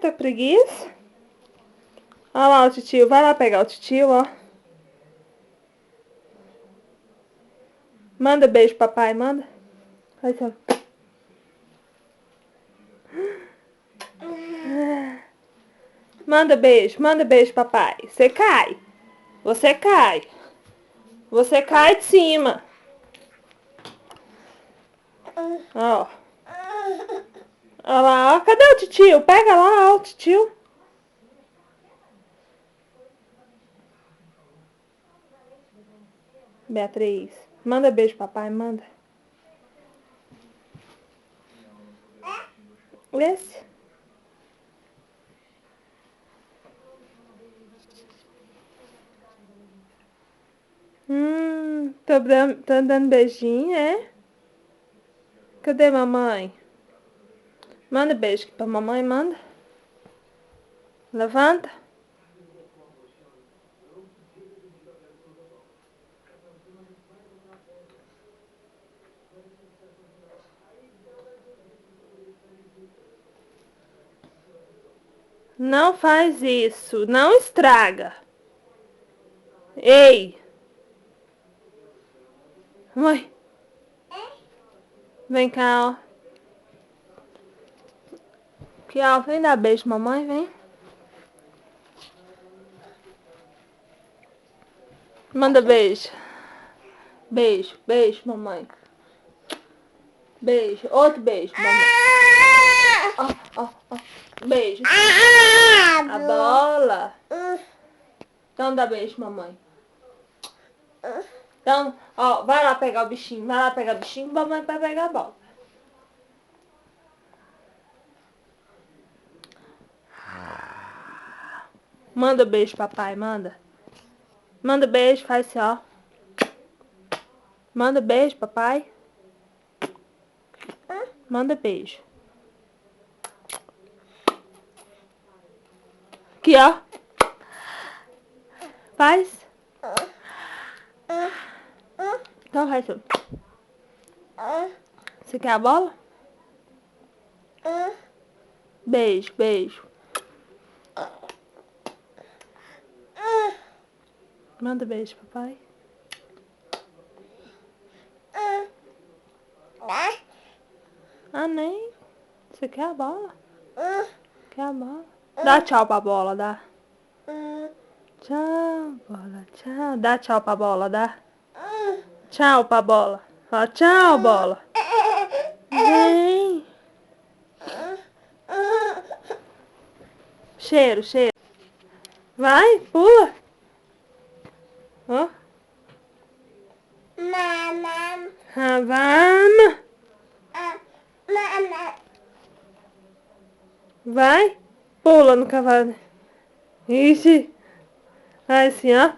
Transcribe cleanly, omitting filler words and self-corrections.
tá preguiça? Olha lá o titio, vai lá pegar o titio, ó. Manda beijo, papai, manda. Vai, só. Manda beijo, papai. Você cai. Você cai. Você cai de cima. Ó. Olha lá, ó. Cadê o titio? Pega lá, ó, o titio. Beatriz, manda beijo, papai, manda. Esse. Tô dando beijinho, é? Cadê mamãe? Manda beijo aqui pra mamãe, manda. Levanta. Não faz isso, não estraga. Ei! Mãe. Vem cá, ó. Aqui, ó, vem dar beijo, mamãe, vem. Manda beijo. Beijo, beijo, mamãe. Beijo, outro beijo, mamãe. Ó, ó, ó. Beijo. A bola. Então dá beijo, mamãe. Então, ó, vai lá pegar o bichinho. Vai lá pegar o bichinho, mamãe vai pegar a bola. Manda beijo, papai, manda. Manda beijo, faz assim, ó. Manda beijo, papai. Manda beijo. Aqui, ó. Faz. Então faz assim. Você quer a bola? Beijo, beijo. Manda beijo, papai. Ah, nem. Você quer a bola? Quer a bola? Dá tchau pra bola, dá. Tchau, bola, tchau. Dá tchau pra bola, dá. Tchau pra bola. Fala tchau, bola. Vem. Cheiro, cheiro. Vai, pula. Ó. Vamos. Vai. Pula no cavalo. Ixi. Vai assim, ó.